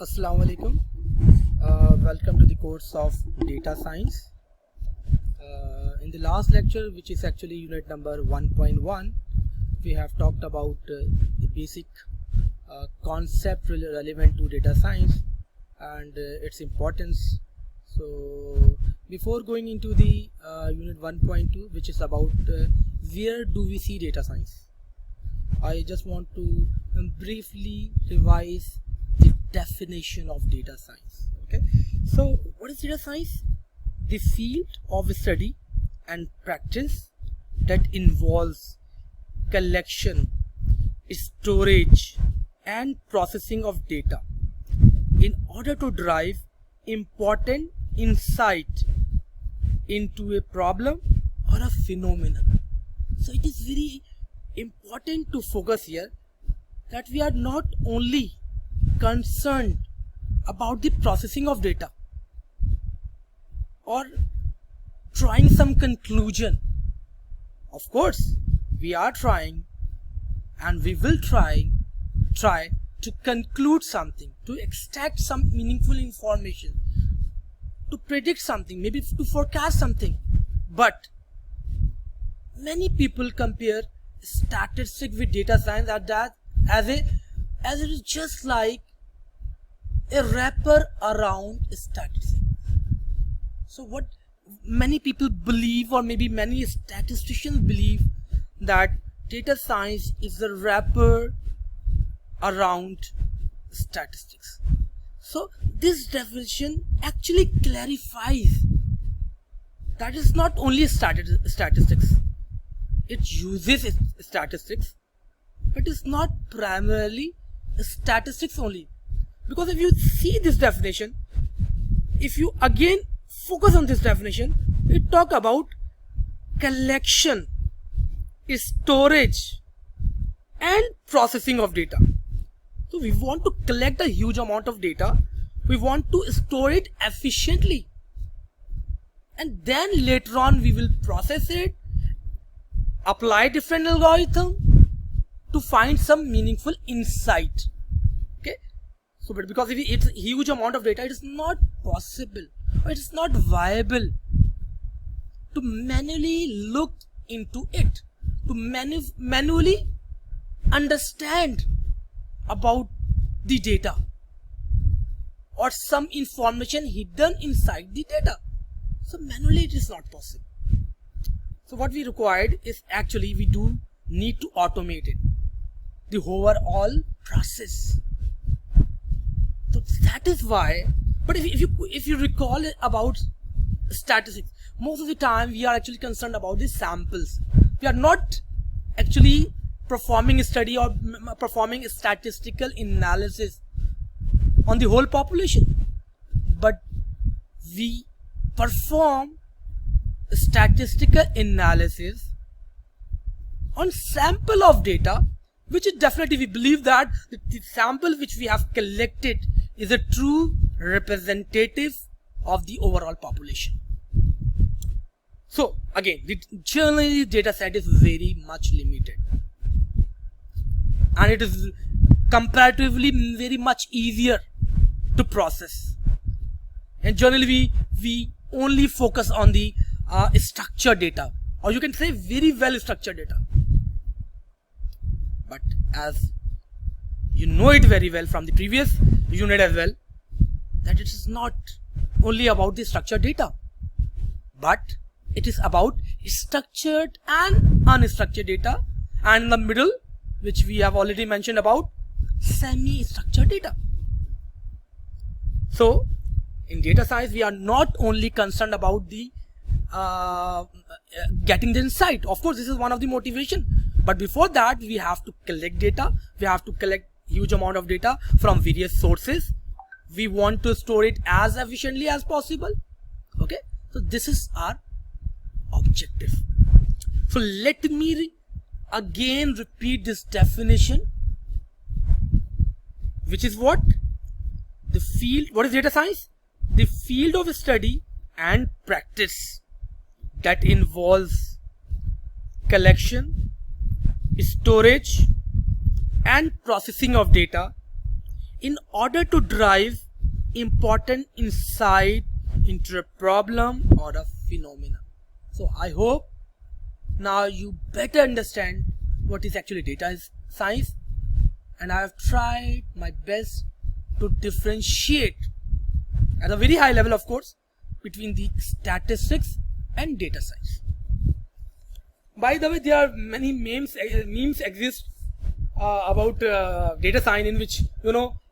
Assalamu alaikum. Welcome to the course of data science. In the last lecture, which is actually unit number 1.1, we have talked about the basic concept relevant to data science and its importance. So before going into the unit 1.2, which is about where do we see data science, I just want to briefly revise the definition of data science. Okay, so what is data science? The field of study and practice that involves collection, storage and processing of data in order to derive important insight into a problem or a phenomenon. So it is very important to focus here that we are not only concerned about the processing of data or drawing some conclusion. Of course, we are trying and we will try to conclude something, to extract some meaningful information, to predict something, maybe to forecast something. But many people compare statistics with data science as it is just like a wrapper around statistics. So what many people believe, or maybe many statisticians believe, that data science is a wrapper around statistics. So this definition actually clarifies that it's not only statistics. It uses statistics, but it's not primarily statistics only. Because if you see this definition, if you again focus on this definition, it talk about collection, storage and processing of data. So we want to collect a huge amount of data, we want to store it efficiently, and then later on we will process it, apply different algorithm to find some meaningful insight. Okay, so but because if it's a huge amount of data, it is not possible, or it is not viable to manually look into it, to manually understand about the data or some information hidden inside the data. So manually it is not possible. So what we required is actually we do need to automate it, the overall process. So that is why. But if you recall about statistics, most of the time we are actually concerned about the samples. We are not actually performing a study or performing a statistical analysis on the whole population, but we perform statistical analysis on sample of data, which is definitely, we believe that the sample which we have collected is a true representative of the overall population. So again, the generally data set is very much limited, and it is comparatively very much easier to process, and generally we only focus on the structured data, or you can say very well structured data. But as you know it very well from the previous unit as well, that it is not only about the structured data, but it is about structured and unstructured data, and in the middle, which we have already mentioned about, semi-structured data. So in data science, we are not only concerned about the getting the insight. Of course, this is one of the motivation, but before that we have to collect data. We have to collect huge amount of data from various sources. We want to store it as efficiently as possible. Okay, so this is our objective. So let me again repeat this definition, which is what? The field. What is data science? The field of study and practice that involves collection, storage and processing of data in order to drive important insight into a problem or a phenomena. So I hope now you better understand what is actually data science, and I have tried my best to differentiate at a very high level, of course, between the statistics and data science. By the way, there are many memes exist about data science, in which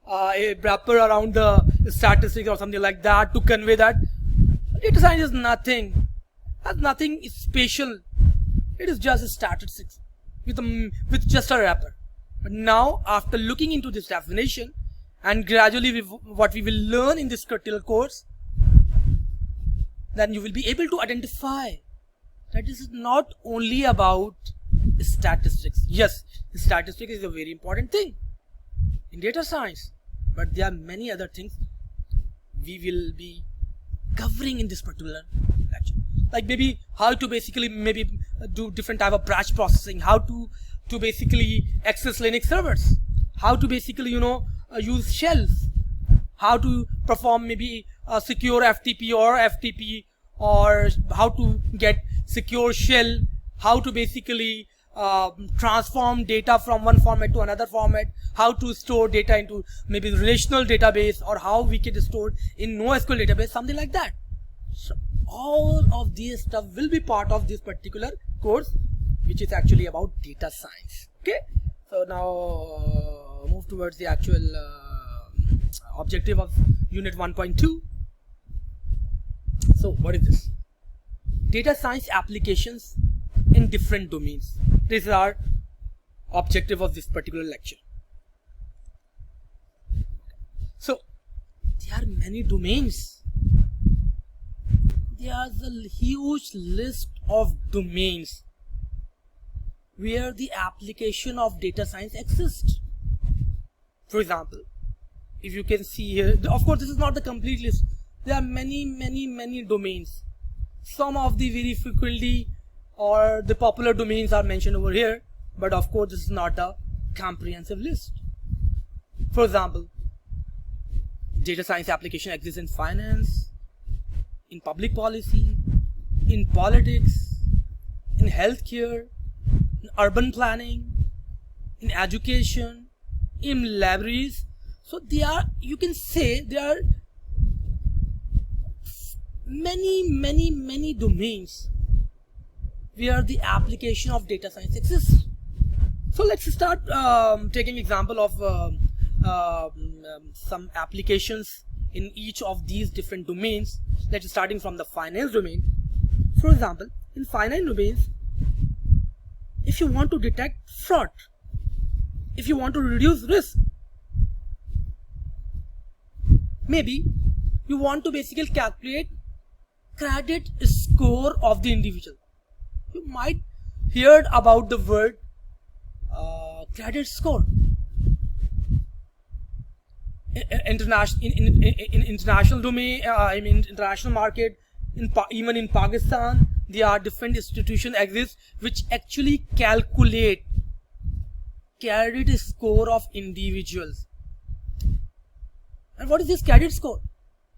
a wrapper around the statistics or something like that to convey that data science is nothing, has nothing special. It is just a statistics with just a wrapper. But now, after looking into this definition, and gradually what we will learn in this particular course, then you will be able to identify that this is not only about statistics. Yes, statistics is a very important thing in data science, but there are many other things we will be covering in this particular lecture, like maybe how to basically do different type of batch processing, how to basically access Linux servers, how to basically use shells, how to perform maybe a secure FTP, or how to get secure shell, how to basically transform data from one format to another format, how to store data into maybe relational database, or how we can store in NoSQL database, something like that. So all of these stuff will be part of this particular course, which is actually about data science. Okay, so now move towards the actual objective of unit 1.2. So what is this? Data science applications in different domains. This is our objective of this particular lecture. So there are many domains. There is a huge list of domains where the application of data science exists. For example, if you can see here, of course this is not the complete list. There are many domains. Some of the very frequently or the popular domains are mentioned over here, but of course this is not a comprehensive list. For example, data science application exists in finance, in public policy, in politics, in healthcare, in urban planning, in education, in libraries. So you can say there are many domains where the application of data science exists. So let's start taking example of some applications in each of these different domains. Let's starting from the finance domain. For example, in finance domains, if you want to detect fraud, if you want to reduce risk, maybe you want to basically calculate credit score of the individual. You might heard about the word credit score. In international domain, international market, even in Pakistan, there are different institutions exist which actually calculate credit score of individuals. And what is this credit score?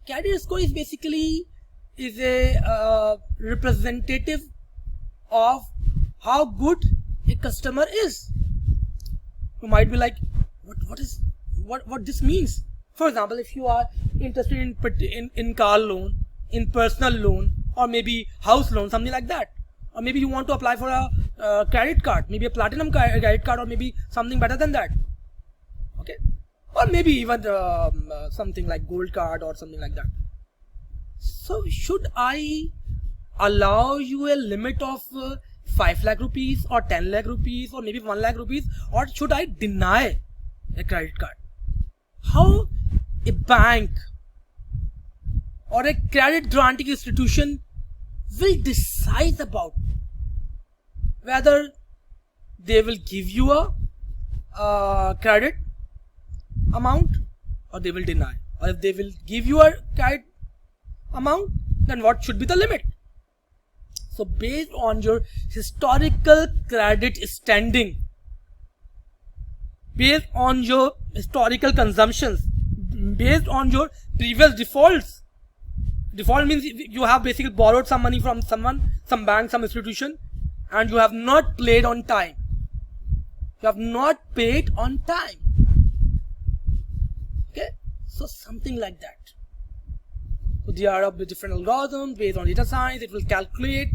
Credit score is basically a representative of how good a customer is. You might be like, what this means? For example, if you are interested in car loan, in personal loan, or maybe house loan, something like that, or maybe you want to apply for a credit card, maybe a platinum credit card, or maybe something better than that. Okay, or maybe even something like gold card or something like that. So should I allow you a limit of 5 lakh rupees or 10 lakh rupees or maybe 1 lakh rupees, or should I deny a credit card? How a bank or a credit granting institution will decide about whether they will give you a credit amount or they will deny, or if they will give you a credit amount, then what should be the limit? So based on your historical credit standing, based on your historical consumptions based on your previous defaults. Default means you have basically borrowed some money from someone, some bank, some institution, and you have not paid on time. You have not paid on time. Okay, so something like that. So there are different algorithms based on data science. It will calculate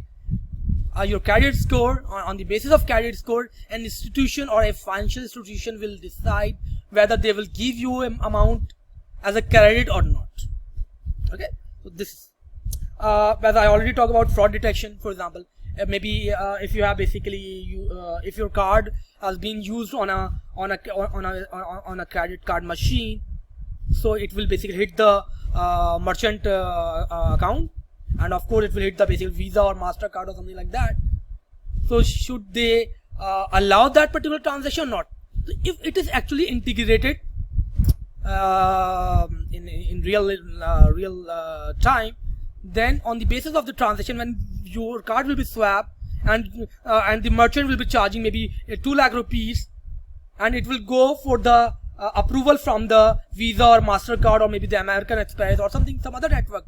your credit score. On the basis of credit score, an institution or a financial institution will decide whether they will give you an amount as a credit or not. Okay, so this as I already talked about fraud detection, for example. Maybe if you have basically if your card has been used on a credit card machine, so it will basically hit the merchant account, and of course it will hit the basic Visa or MasterCard or something like that. So should they allow that particular transaction or not? So if it is actually integrated in real time, then on the basis of the transaction, when your card will be swapped and the merchant will be charging maybe 2 lakh rupees, and it will go for the approval from the Visa or MasterCard or maybe the American Express or some other network,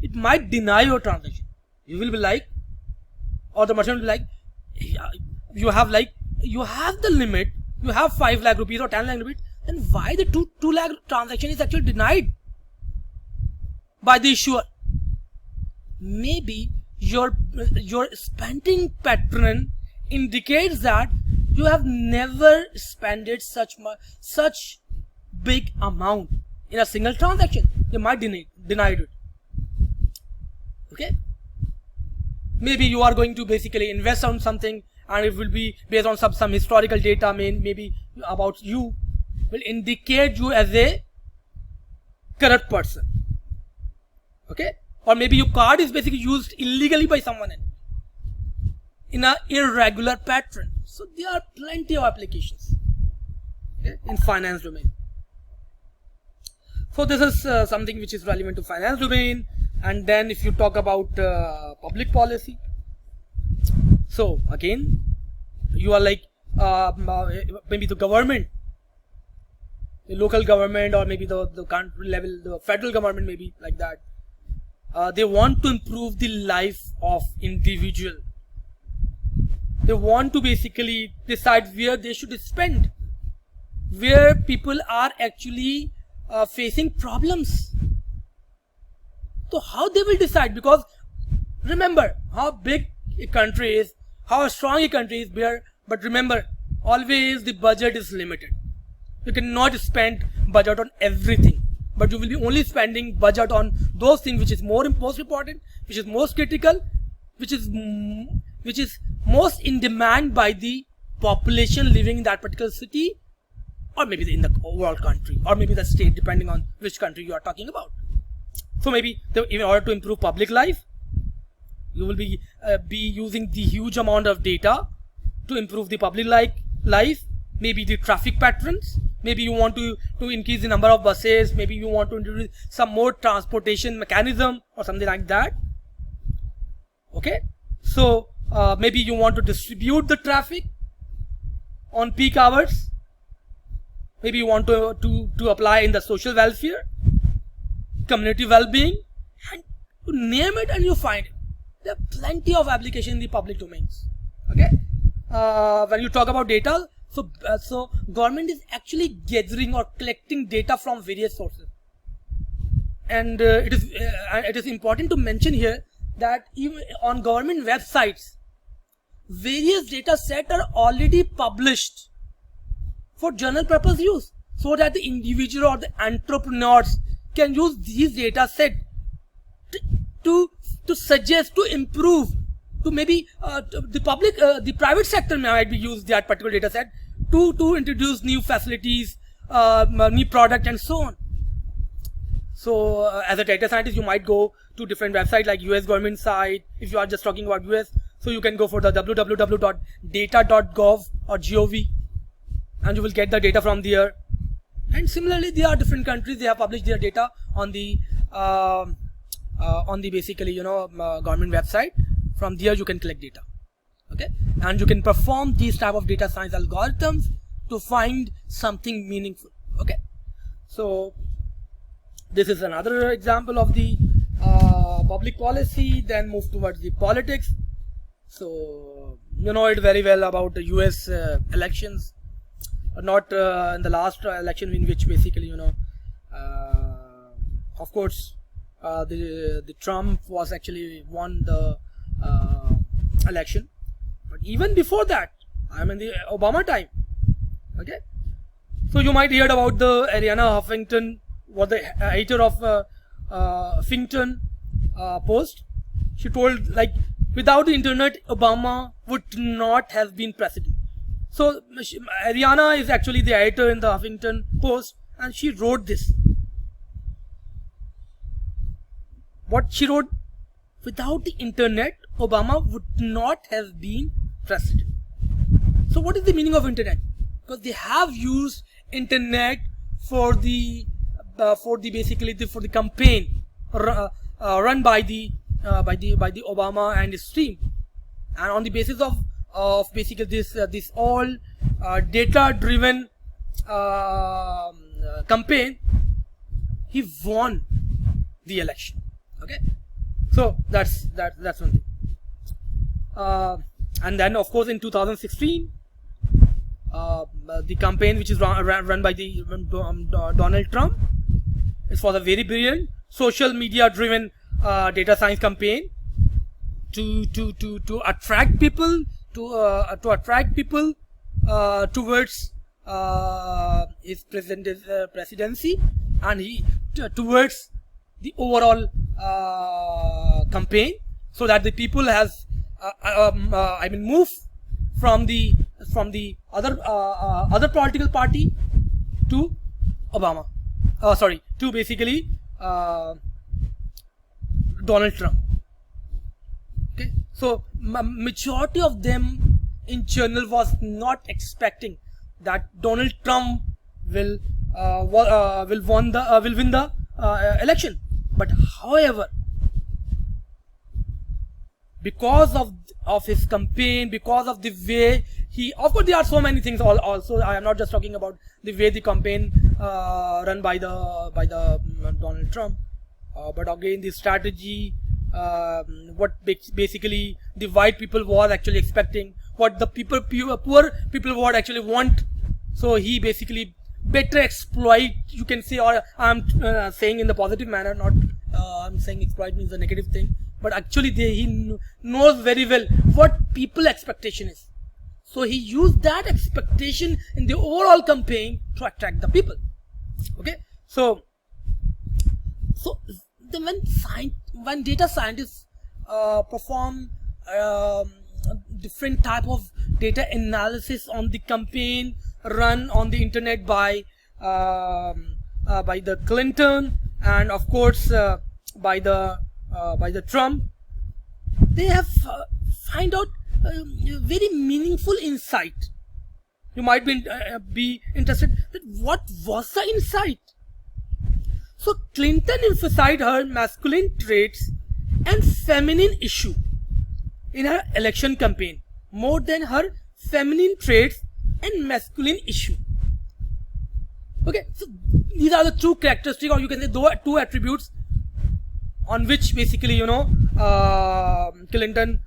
it might deny your transaction. You will be like, or the merchant will be like, you have the limit, you have 5 lakh rupees or 10 lakh rupees, then why the 2 lakh transaction is actually denied by the issuer? Maybe your spending pattern indicates that you have never spent such big amount in a single transaction. You might denied it. Okay, maybe you are going to basically invest on something, and it will be based on some historical data, maybe about you, will indicate you as a corrupt person. Okay, or maybe your card is basically used illegally by someone else in an irregular pattern. So there are plenty of applications, okay, in finance domain. So this is something which is relevant to finance domain. And then if you talk about public policy, so again you are like maybe the government, the local government, or maybe the country level, the federal government, maybe like that. They want to improve the life of individual. They want to basically decide where they should spend, where people are actually facing problems. So how they will decide? Because remember how big a country is, how strong a country is there, but remember, always the budget is limited. You cannot spend budget on everything, but you will be only spending budget on those things which is most important, which is most critical, which is most in demand by the population living in that particular city, or maybe in the overall country, or maybe the state, depending on which country you are talking about. So maybe in order to improve public life, you will be using the huge amount of data to improve the public life. Maybe the traffic patterns. Maybe you want to increase the number of buses. Maybe you want to introduce some more transportation mechanism or something like that. Okay. So maybe you want to distribute the traffic on peak hours. Maybe you want to apply in the social welfare, community well-being, and you name it and you find it. There are plenty of applications in the public domains. Okay, when you talk about data, so government is actually gathering or collecting data from various sources, and it is important to mention here that even on government websites, various data sets are already published for general purpose use, so that the individual or the entrepreneurs can use these data set to suggest, to improve, to maybe the private sector might be use that particular data set to introduce new facilities, new product, and so on. So as a data scientist, you might go to different websites like US government site. If you are just talking about US, so you can go for the www.data.gov or gov, and you will get the data from there. And similarly, there are different countries, they have published their data on the basically government website. From there you can collect data. Okay, and you can perform these type of data science algorithms to find something meaningful. Okay, so this is another example of the public policy. Then move towards the politics. So you know it very well about the US elections, not in the last election, in which basically of course the Trump was actually won the election, but even before that, I'm in the Obama time. Okay, so you might hear about the Arianna Huffington, was the editor of Huffington Post. She told, like, without the internet, Obama would not have been president. So Arianna is actually the editor in the Huffington Post, and she wrote this. What she wrote: without the internet, Obama would not have been president. So what is the meaning of internet? Because they have used internet for the campaign run by the Obama and his team, and on the basis of basically this all data driven campaign, he won the election. Okay, so that's one thing. And then of course in 2016, the campaign which is run by the Donald Trump, it was a very brilliant social media driven data science campaign to attract people towards his presidency, and towards the overall campaign, so that the people has move from the other political party to Obama, to basically Donald Trump. Okay, so majority of them in general was not expecting that Donald Trump will win the election. But however, because of his campaign, because of the way he, of course there are so many things also, I am not just talking about the way the campaign run by the Donald Trump, but again the strategy, what basically the white people were actually expecting, what the poor people would actually want. So he basically better exploit, you can say, or I'm saying in the positive manner, not I'm saying exploit means a negative thing, but actually he knows very well what people expectation is. So he used that expectation in the overall campaign to attract the people. Okay, so when data scientists perform different type of data analysis on the campaign run on the internet by the Clinton, and of course by the Trump, they have find out very meaningful insight. You might be interested that what was the insight. So Clinton emphasized her masculine traits and feminine issue in her election campaign more than her feminine traits and masculine issue. Okay, so these are the two characteristics, or you can say two attributes on which basically Clinton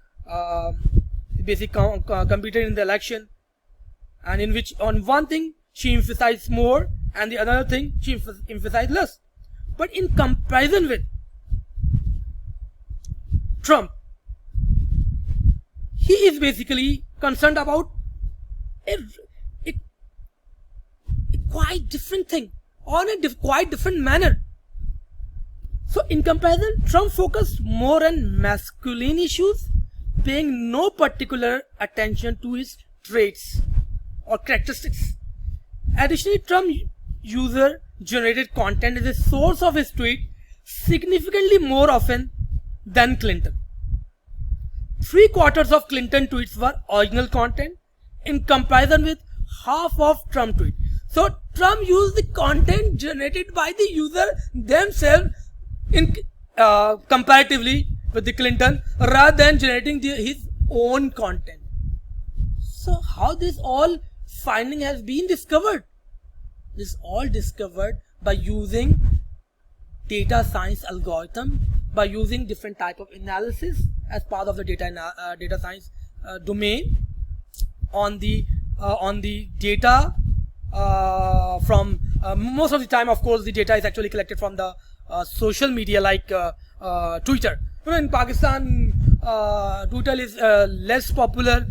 basically competed in the election, and in which on one thing she emphasized more and the other thing she emphasized less. But in comparison with Trump, he is basically concerned about a quite different thing on a quite different manner. So in comparison, Trump focused more on masculine issues, paying no particular attention to his traits or characteristics. Additionally, Trump user generated content as a source of his tweet significantly more often than Clinton. 3/4 of Clinton tweets were original content in comparison with half of Trump tweets. So Trump used the content generated by the user themselves in comparatively with the Clinton, rather than generating his own content. So how this all finding has been discovered? This is all discovered by using data science algorithm, by using different type of analysis as part of the data science domain on the data from most of the time. Of course, the data is actually collected from the social media like Twitter. In Pakistan, Twitter is less popular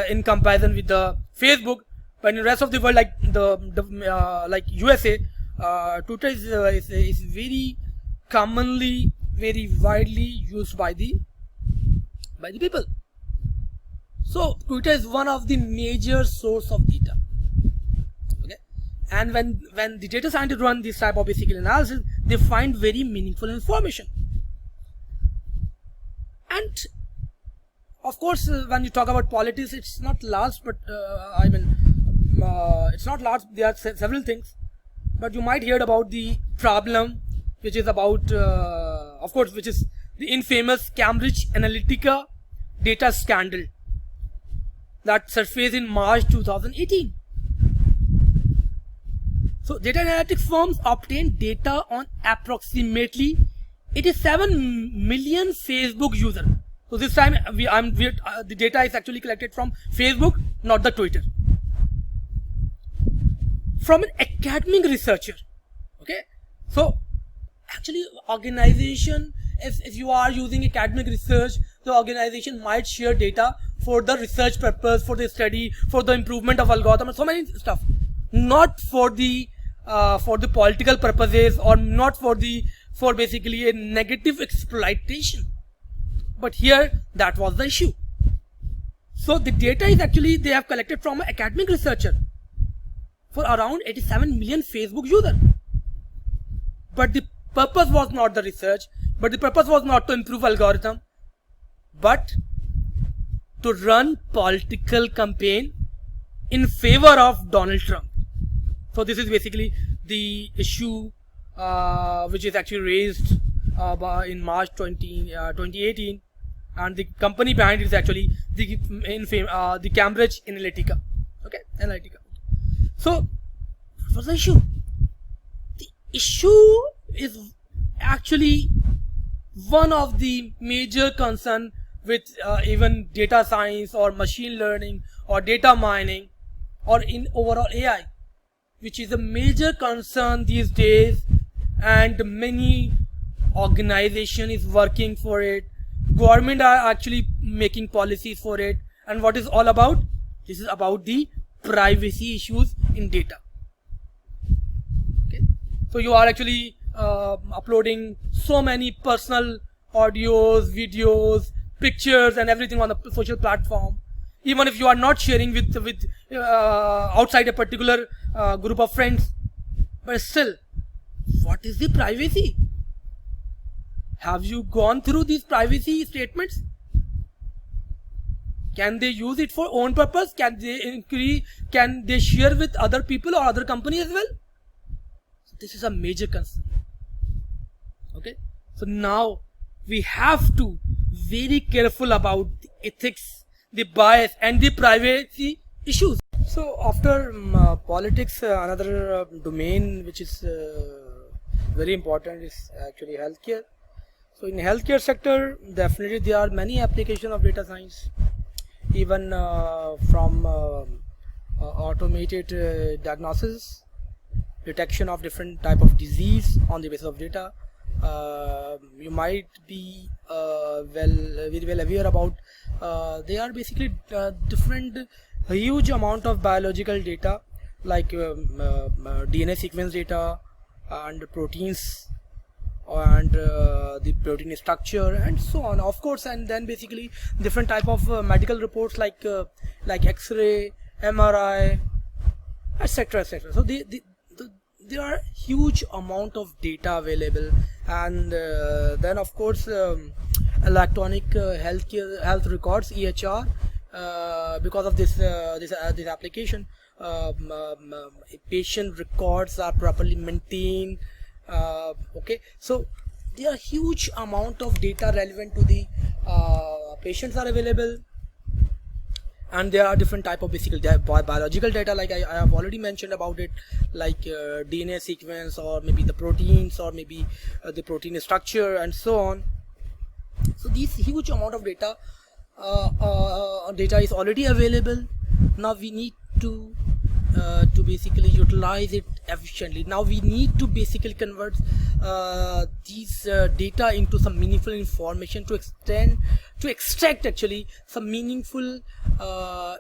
in comparison with the Facebook, but in the rest of the world, like like USA, Twitter is very commonly, very widely used by the people. So Twitter is one of the major source of data. Okay, and when the data scientists run this type of basic analysis, they find very meaningful information. And of course, when you talk about politics, it's not large, but it's not large. There are several things, but you might hear about the problem, which is about, of course, which is the infamous Cambridge Analytica data scandal that surfaced in March 2018. So, data analytics firms obtained data on approximately 87 million Facebook users. So this time the data is actually collected from Facebook, not the Twitter. From an academic researcher. Okay, so actually organization, if you are using academic research, the organization might share data for the research purpose, for the study, for the improvement of algorithm, so many stuff, not for the political purposes, or not for basically a negative exploitation. But here that was the issue. So the data is actually they have collected from an academic researcher for around 87 million Facebook users. But the purpose was not the research, but the purpose was not to improve algorithm, but to run political campaign in favor of Donald Trump. So this is basically the issue which is actually raised in March 2018, and the company behind it is actually the Cambridge Analytica. Okay, Analytica. So what was the issue? The issue is actually one of the major concern with even data science or machine learning or data mining or in overall AI, which is a major concern these days, and many organization is working for it. Government are actually making policies for it. And what is all about? This is about the privacy issues in data. Okay, so you are actually uploading so many personal audios, videos, pictures and everything on the social platform. Even if you are not sharing with outside a particular group of friends, but still, what is the privacy? Have you gone through these privacy statements? Can they use it for own purpose? Can they share with other people or other companies as well? So this is a major concern. Okay, so now we have to very careful about the ethics, the bias and the privacy issues. So after politics, another domain which is very important is actually healthcare. So in healthcare sector, definitely there are many applications of data science, even from automated diagnosis, detection of different type of disease on the basis of data. You might be very well aware about they are basically different huge amount of biological data like DNA sequence data and proteins and the protein structure and so on, of course, and then basically different type of medical reports like X-ray, MRI, etc. etc. So there are huge amount of data available, and then of course electronic health records, EHR, because of this application, patient records are properly maintained. Okay, so there are huge amount of data relevant to the patients are available, And there are different type of basically biological data, like I have already mentioned about it, like DNA sequence, or maybe the proteins, or maybe the protein structure, and so on. So this huge amount of data is already available. Now we need to basically utilize it efficiently. Now we need to basically convert these data into some meaningful information, to extract actually some meaningful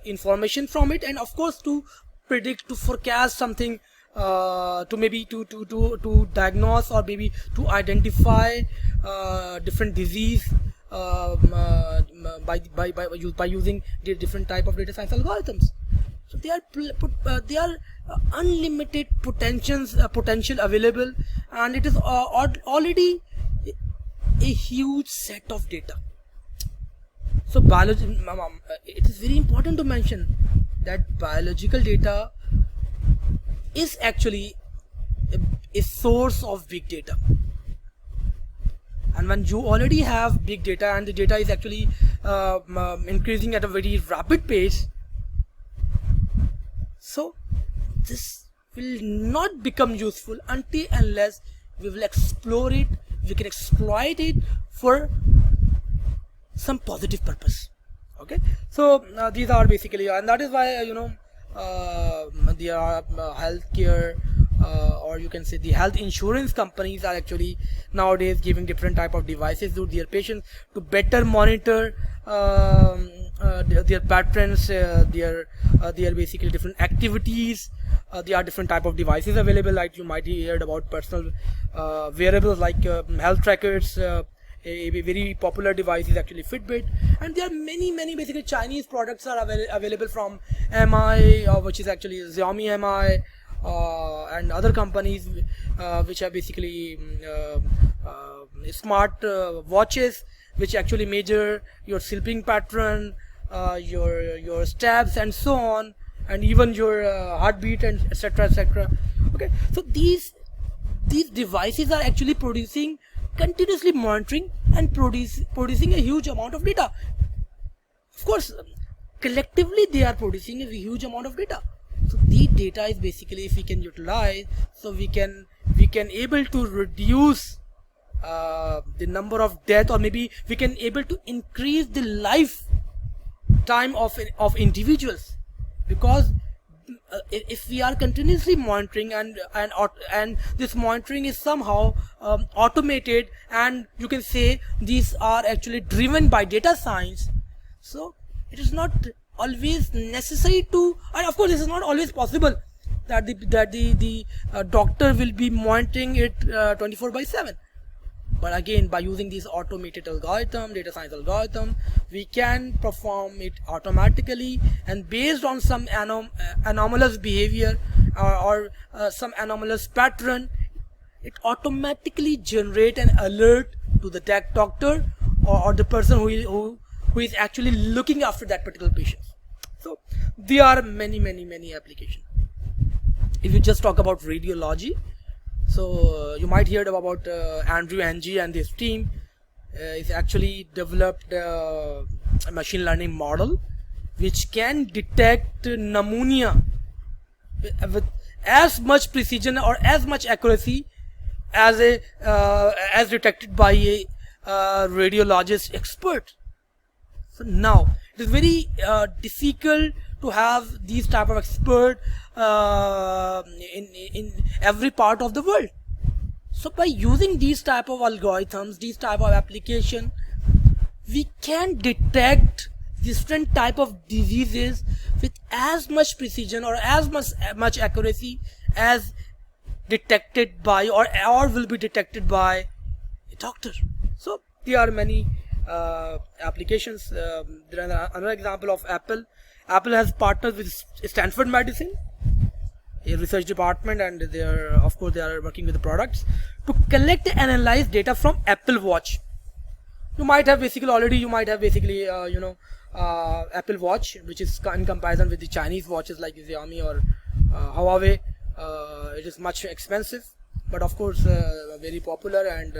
information from it, and of course to predict, to forecast something, to maybe to diagnose, or maybe to identify different disease by using the different type of data science algorithms. So they are unlimited potential available, and it is already a huge set of data. So it is very important to mention that biological data is actually a source of big data. And when you already have big data, and the data is actually increasing at a very rapid pace, so this will not become useful until unless we will explore it, we can exploit it for some positive purpose. Okay, so these are basically, and that is why there are healthcare, or you can say the health insurance companies are actually nowadays giving different type of devices to their patients to better monitor their patterns, their basically different activities. There are different type of devices available, like you might heard about personal wearables like health trackers. A very popular device is actually Fitbit, and there are many basically Chinese products are available from MI, which is actually Xiaomi MI, and other companies which have basically smart watches which actually measure your sleeping pattern, your steps, and so on, and even your heartbeat, and etc. Okay, so these devices are actually continuously monitoring and producing a huge amount of data. Of course, collectively they are producing a huge amount of data. So the data is basically, if we can utilize, so we can able to reduce the number of death, or maybe we can able to increase the lifetime of individuals, because if we are continuously monitoring, and this monitoring is somehow automated, and you can say these are actually driven by data science, so it is not always necessary to, and of course this is not always possible that the doctor will be monitoring it 24/7. But again, by using these automated algorithm, data science algorithm, we can perform it automatically, and based on some anomalous behavior, or some anomalous pattern, it automatically generate an alert to the doctor, or the person who is actually looking after that particular patient. So there are many applications. If you just talk about radiology, so you might hear about Andrew Ng and his team. He's actually developed a machine learning model which can detect pneumonia with as much precision or as much accuracy as detected by a radiologist expert. So now it is very difficult to have these type of expert in every part of the world. So by using these type of algorithms, these type of application, we can detect different type of diseases with as much precision or as much accuracy as detected by or will be detected by a doctor. So there are many applications. There are another example of Apple. Apple has partnered with Stanford Medicine, a research department, and they are working with the products to collect and analyze data from Apple Watch. You might have basically Apple Watch, which is in comparison with the Chinese watches like Xiaomi or Huawei. It is much expensive, but of course very popular, and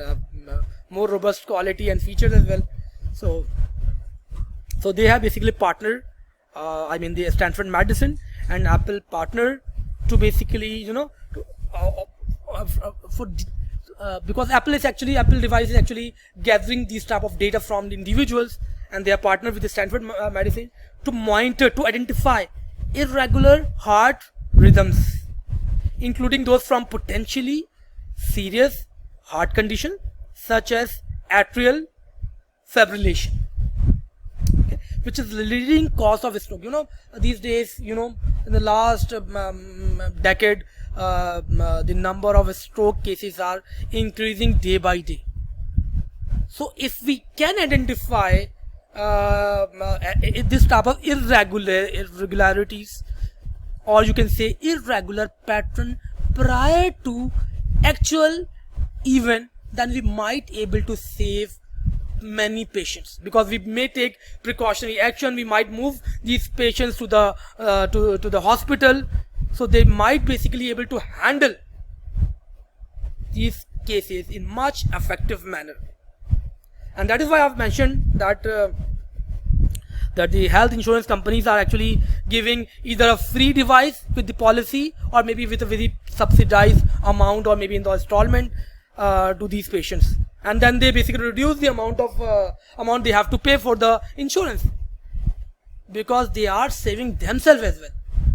more robust quality and features as well. So they have basically partnered I mean the Stanford Medicine and Apple partner to basically, because Apple device is actually gathering these type of data from the individuals, and they are partnered with the Stanford Medicine to monitor, to identify irregular heart rhythms, including those from potentially serious heart condition such as atrial fibrillation, okay, which is the leading cause of stroke. These days, in the last decade, the number of stroke cases are increasing day by day. So if we can identify this type of irregularities, or you can say irregular pattern prior to actual event, then we might able to save many patients, because we may take precautionary action. We might move these patients to the to the hospital, so they might basically able to handle these cases in much effective manner. And that is why I've mentioned that that the health insurance companies are actually giving either a free device with the policy, or maybe with a very subsidized amount, or maybe in the installment to these patients, and then they basically reduce the amount they have to pay for the insurance, because they are saving themselves as well.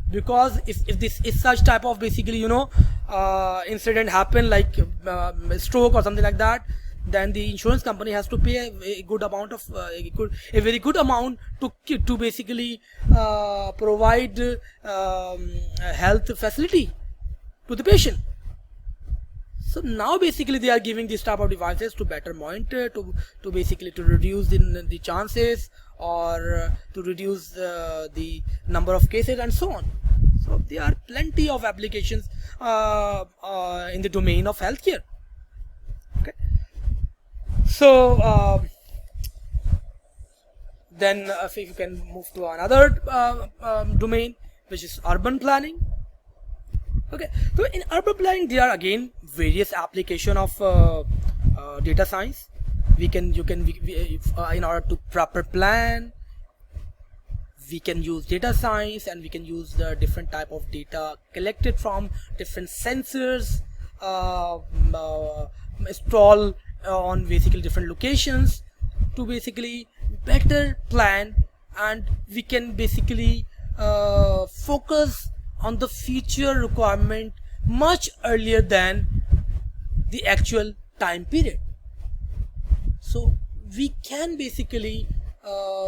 Because if this is such type of basically incident happen, like stroke or something like that, then the insurance company has to pay a good amount of a very good amount to basically provide health facility to the patient. So now basically they are giving this type of devices to better monitor, to basically to reduce the chances, or to reduce the number of cases and so on. So there are plenty of applications in the domain of healthcare. Okay. So then if you can move to another domain, which is urban planning. Okay, so in urban planning there are again various application of data science. In order to proper plan, we can use data science, and we can use the different type of data collected from different sensors installed on basically different locations to basically better plan, and we can basically focus on the future requirement much earlier than the actual time period. So we can basically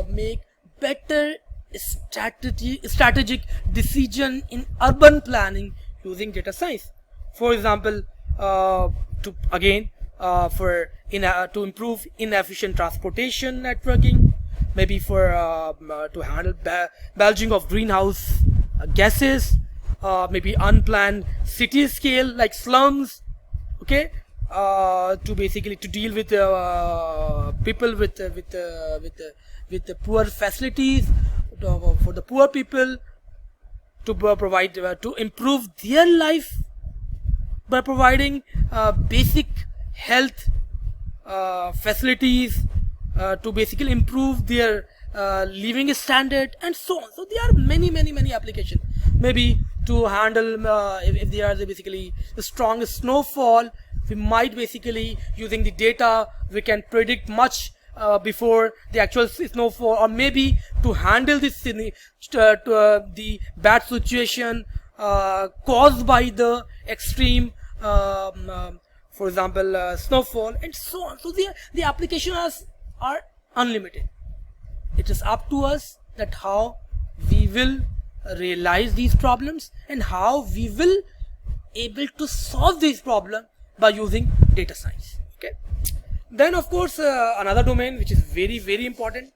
make better strategic decision in urban planning using data science. For example, to improve inefficient transportation networking, maybe for to handle bulging of greenhouse gases, maybe unplanned city scale like slums, okay, to basically to deal with people with the poor facilities, for the poor people, to provide to improve their life by providing basic health facilities, to basically improve their living standard and so on. So there are many applications. Maybe to handle if there are basically a strong snowfall, we might basically using the data we can predict much before the actual snowfall, or maybe to handle this the bad situation caused by the extreme for example snowfall and so on. So the applications are unlimited. It is up to us that how we will realize these problems and how we will able to solve these problems by using data science. Okay. Then of course another domain which is very important,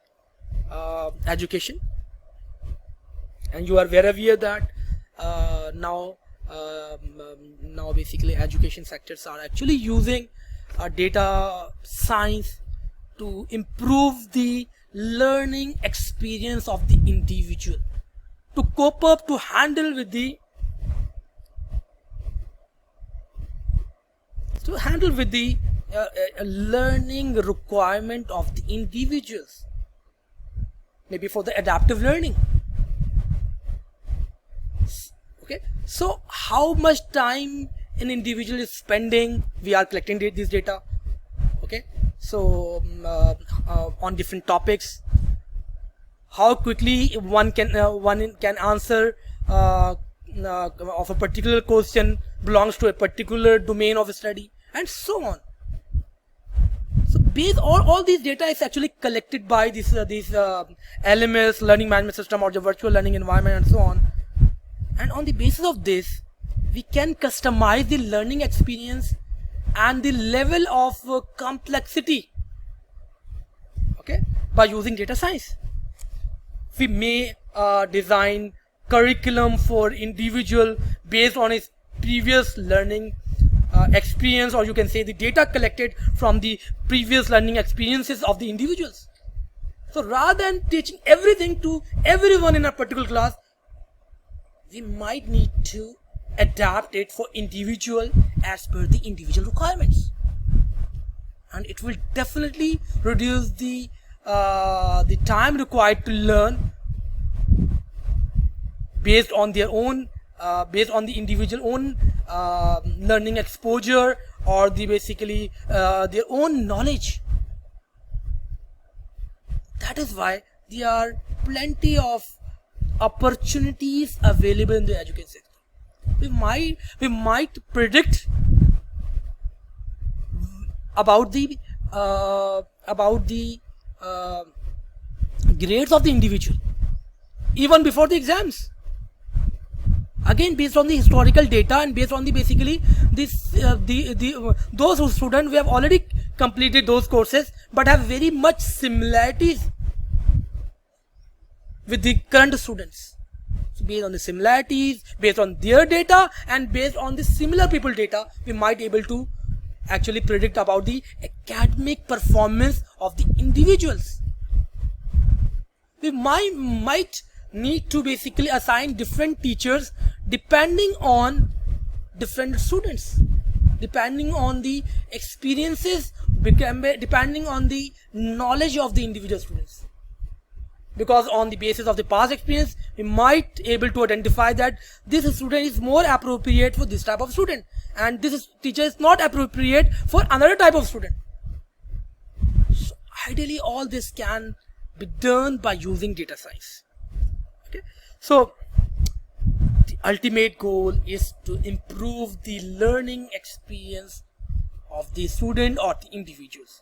education. And you are very aware that now basically education sectors are actually using data science to improve the learning experience of the individual, to cope up, to handle with the learning requirement of the individuals, maybe for the adaptive learning. Okay, so how much time an individual is spending, we are collecting this data. Okay, so on different topics, how quickly one can answer of a particular question belongs to a particular domain of study, and so on. So based all these data is actually collected by these LMS, learning management system, or the virtual learning environment, and so on. And on the basis of this, we can customize the learning experience and the level of complexity, okay, by using data science. We may design curriculum for individual based on his previous learning experience, or you can say the data collected from the previous learning experiences of the individuals. So rather than teaching everything to everyone in a particular class, we might need to adapt it for individual as per the individual requirements, and it will definitely reduce the time required to learn based on their own based on the individual own learning exposure, or the basically their own knowledge. That is why there are plenty of opportunities available in the education sector. We might predict about the grades of the individual even before the exams. Again, based on the historical data and based on the basically this those students who have already completed those courses but have very much similarities with the current students. So based on the similarities, based on their data, and based on the similar people data, we might able to actually predict about the academic performance of the individuals. We might need to basically assign different teachers depending on different students, depending on the experiences, depending on the knowledge of the individual students. Because on the basis of the past experience, we might able to identify that this student is more appropriate for this type of student, and this teacher is not appropriate for another type of student. So ideally, all this can be done by using data science. Okay, so the ultimate goal is to improve the learning experience of the student or the individuals.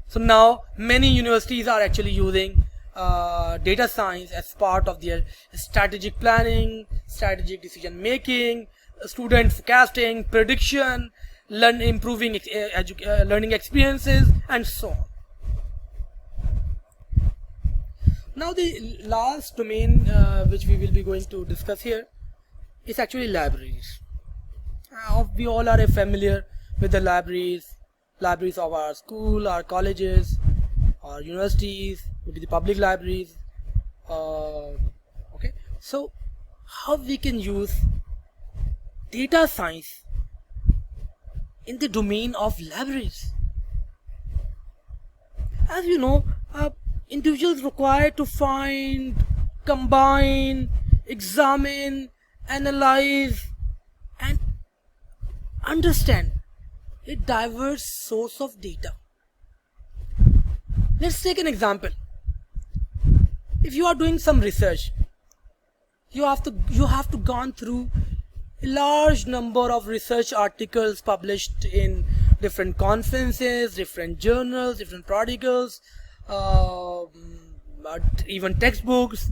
So now many universities are actually using data science as part of their strategic planning, strategic decision making, student forecasting, prediction, improving learning experiences, and so on. Now the last domain which we will be going to discuss here is actually libraries. We all are familiar with the libraries of our school, our colleges, our universities, maybe the public libraries. Okay, so how we can use data science in the domain of libraries? As you know, individuals required to find, combine, examine, analyze, and understand a diverse source of data. Let's take an example. If you are doing some research, you have to gone through a large number of research articles published in different conferences, different journals, different periodicals, even textbooks,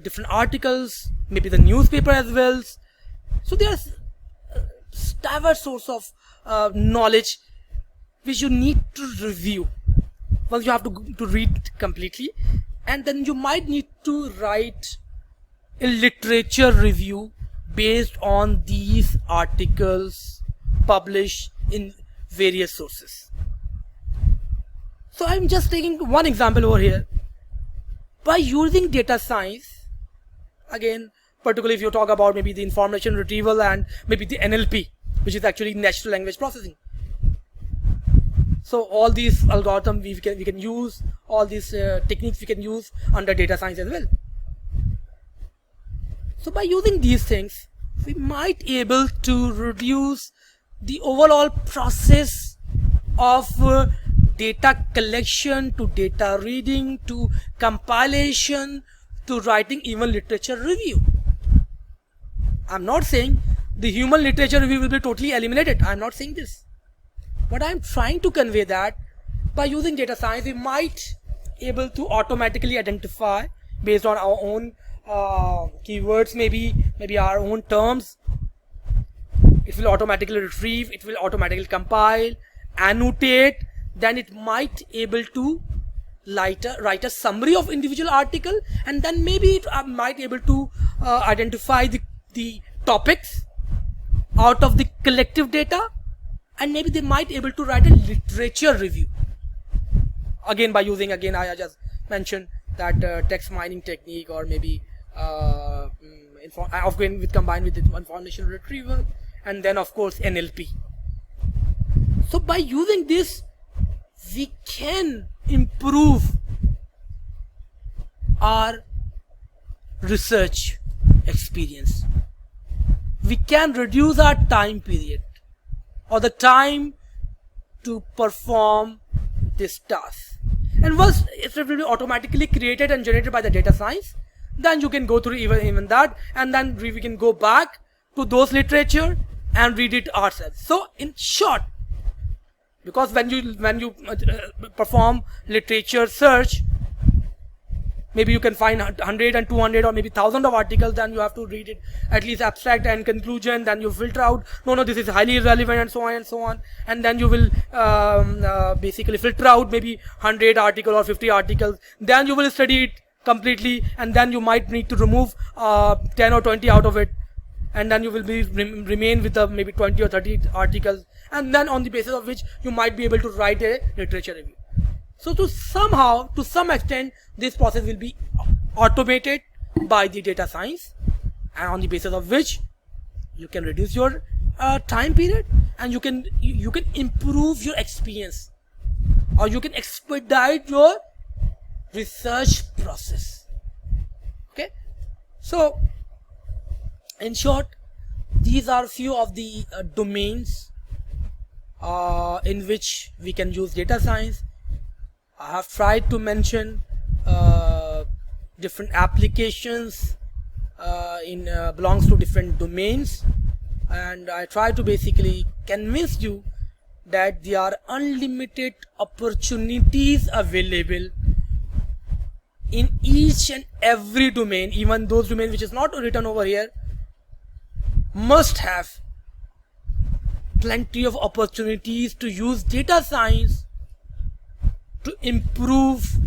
different articles, maybe the newspaper as well. So there's diverse source of knowledge which you need to review. First you have to read completely, and then you might need to write a literature review based on these articles published in various sources. So I'm just taking one example over here. By using data science, again, particularly if you talk about maybe the information retrieval and maybe the NLP, which is actually natural language processing. So all these algorithms we can use, all these techniques we can use under data science as well. So by using these things, we might able to reduce the overall process of data collection to data reading to compilation to writing even literature review. I'm not saying the human literature review will be totally eliminated. I'm not saying this. But I'm trying to convey that by using data science, we might able to automatically identify based on our own keywords, maybe our own terms. It will automatically retrieve, it will automatically compile, annotate, then it might able to write a summary of individual article, and then maybe it might able to identify the topics out of the collective data, and maybe they might able to write a literature review. Again, by using, again I just mentioned that text mining technique, or maybe combined with the information retrieval, and then of course NLP. So by using this, we can improve our research experience. We can reduce our time period or the time to perform this task. And once it will be automatically created and generated by the data science, then you can go through even that, and then we can go back to those literature and read it ourselves. So in short, because when you perform literature search, maybe you can find 100 and 200 or maybe 1,000 of articles, then you have to read it at least abstract and conclusion, then you filter out, no, this is highly irrelevant, and so on and so on, and then you will basically filter out maybe 100 articles or 50 articles, then you will study it completely, and then you might need to remove 10 or 20 out of it, and then you will be remain with maybe 20 or 30 articles, and then on the basis of which you might be able to write a literature review. So to some extent, this process will be automated by the data science, and on the basis of which you can reduce your time period, and you can improve your experience, or you can expedite your research process. Okay, so in short, these are few of the domains in which we can use data science. I have tried to mention different applications belongs to different domains, and I try to basically convince you that there are unlimited opportunities available in each and every domain. Even those domains which is not written over here must have plenty of opportunities to use data science to improve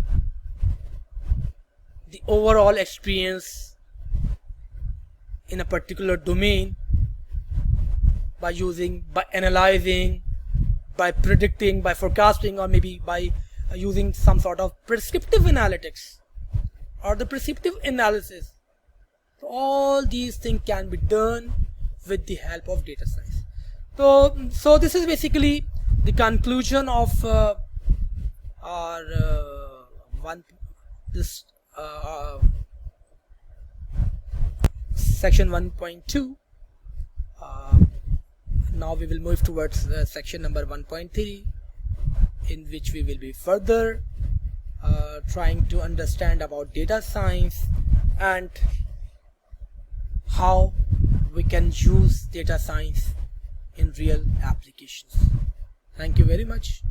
the overall experience in a particular domain by analyzing, by predicting, by forecasting, or maybe by using some sort of prescriptive analytics or the prescriptive analysis. So all these things can be done with the help of data science. So this is basically the conclusion of our section 1.2. Now we will move towards section number 1.3, in which we will be further trying to understand about data science and how we can use data science in real applications. Thank you very much.